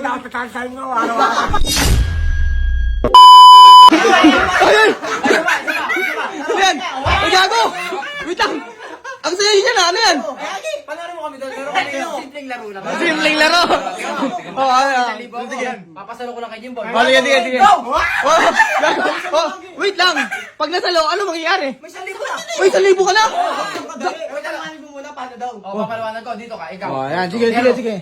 din ako sa kansan mo, araw-araw. Ayun! Ano yan? Ay, gago! Wait lang! Ang saya niya na, ano yan? Panoorin mo kami doon. Pero kami simpleng laro lang. Simpleng laro! Oo, Sige. Papasalo ko lang kay Jimbo. Sige. Wait lang! Pag nasalo, ano mangyayari? May 1,000 na. Uy, 1,000 ka na! Wait, talaganin mo muna paano daw. Papalawanan ko. Dito ka, ikaw. Oh, yan. Sige.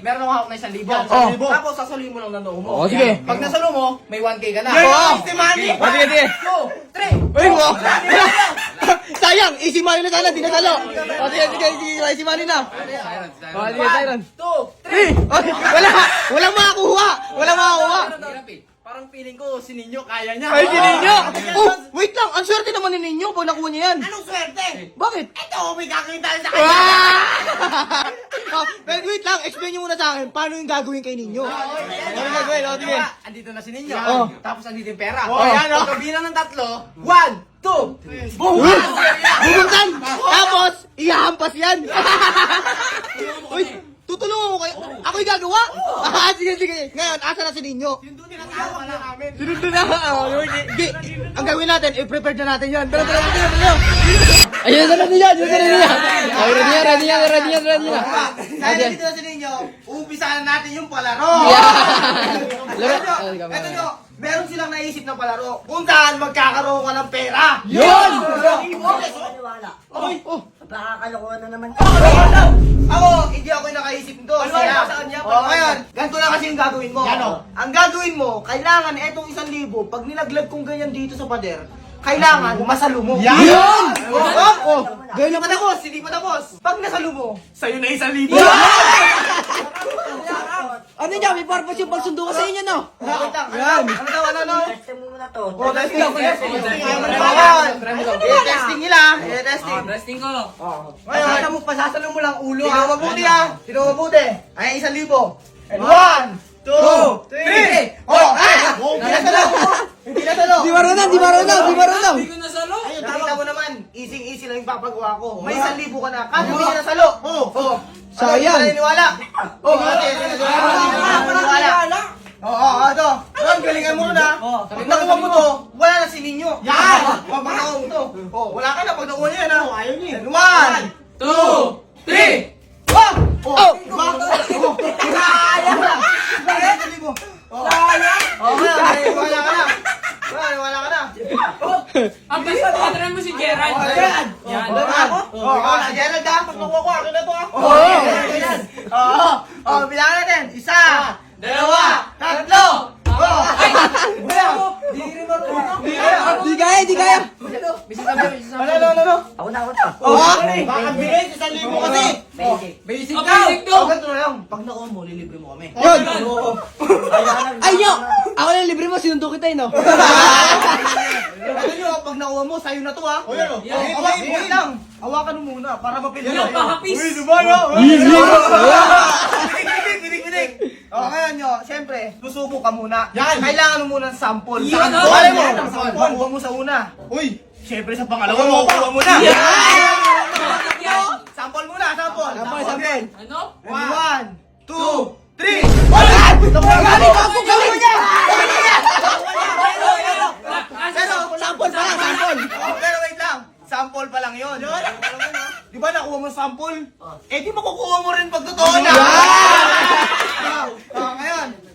Meron akong hawak na 1,000. Oh. Tapos sasaluhin mo lang ng noo mo. Oh, sige. Pag nasalo mo, may 1K ka na. Oo. Money. Oh, sige. 2, 3. Uy, mo! Sayang! Easy money na sana, di nasalo! O, sige, easy money na! O, sige, Tyron. 2, 3. Walang makakuha! Parang feeling ko si Ninyo kaya niya. Ay, si Ninyo! Oh, wait lang! Ang swerte naman ni Ninyo pag nakuha niya yan! Anong swerte? Bakit? Ito, may kakita sa kanya. Wait lang, explain nyo muna sa akin, paano yung gagawin kay Ninyo? Ano gagawin? O, sige. Andito na si Ninyo. Oh. Tapos andito yung pera. Yan, oh. Pagkabilang ng 3, 1, 2, boom! Bubuksan! Tapos, ihahampas yan! Uy, tutulungan ko kayo. Ako yung gagawa? Sige. Ngayon, asa na si Ninyo? Tinatawa na namin. Sinunod na. Sige. Ang gawin natin, i-prepare na natin yan. Tara. Ayun na niya. Ready na. Dahil nandito na si Ninyo, uumpisahan natin yung palaro. Ito nyo, meron silang naisip na palaro kung saan magkakaroon ka ng pera. Yun! Maniwala. Oh. Nakakalokohan na naman. Ako, hindi ako yung nakaisip nito. Sila. Ngayon, ganito na kasi yung gagawin mo. Ang gagawin mo, kailangan etong 1,000, pag nilaglag kong ganyan dito sa pader, kailangan masalo mo. Yun! Oh, Gawin hindi pa tapos, hindi pa tapos. Pag nasalo mo, sa'yo na 1,000. Ano niya? May purpose yung pagsundo ko sa inyo, no? Wait lang. Yan. Ano? Testing mo muna to. Oh, testing. Testing nila. Testing. Ngayon, pasasalo mo lang ulo. Sino mabuti ha? Sino mabuti? Ay, 1,000. And 1, 2, 3. Oh, hindi nasalo. Di marunong. Ayun, nakita mo naman, easy lang yung papagawa ko. May 1,000 ka na. Kasi hindi nasalo. Sayang. Hindi naniwala. Ito. Ang galingan mo na. Pag nakuha mo to, wala na si Ninyo. Yan! Pag nakuha mo to, wala ka na pag nakuha niya na. Ayaw niya. 1, 2, 3. Oh! Wala ka na. Ang basta tinatry mo si Gerald. Yan. Si Gerald ha. Pag nakuha ko, ako na to ha. Bilangan natin. 1, 2, 3. Di kaya. Ano? Ako na. Bakit bigay? 1,000 kasi. Basic. Ang basic to. Ganito na lang. Pag nakuha mo, lilibre mo kami. Yun! Ay, nyo! Ako na libre mo, sinundo kita, no? Ano nyo, pag nakuha mo, sa'yo na to ha. Wait lang. Hawakan mo muna para mapili Wala pa, hapis. Binig. Ngayon nyo, siyempre, susubok ka muna. Kailangan mo muna ng sample. Yan, Sample mo. Makuha mo sa una. Siyempre sa pangalawa, makuha mo na. Sample muna, sample. Sample. Ano? 1, 2, 3. Gawin mo niya! Sample pa lang, sample. Pero wait lang. Sample pa lang yun. Di ba nakuha mo sample? Di makukuha mo rin pag totoo na.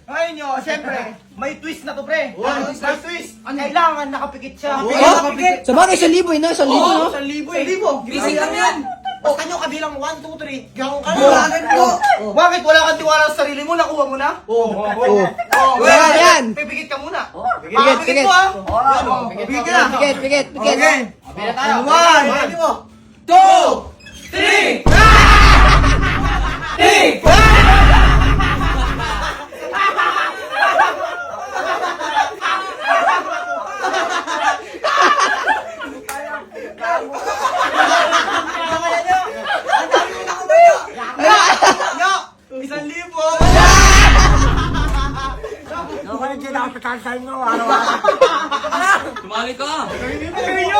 Ngayon nyo, siyempre, may twist na to pre. May twist. Kailangan nakapikit siya. Sa bagay, 1,000 no? 1,000 no? 1,000. Basic lang yan. Basta nyo kabilang 1, 2, 3. Gawin ka na. Bakit wala kang tiwala sa sarili mo? Nakuha mo na? Yan. Pipikit ka muna. Pikit. Mo ha. Pipikit ka na. Pikit. Bila tayo. 1, 2, 3. Ako na din ako sa kansan mo, araw-araw. Tumali ka. Galing nyo.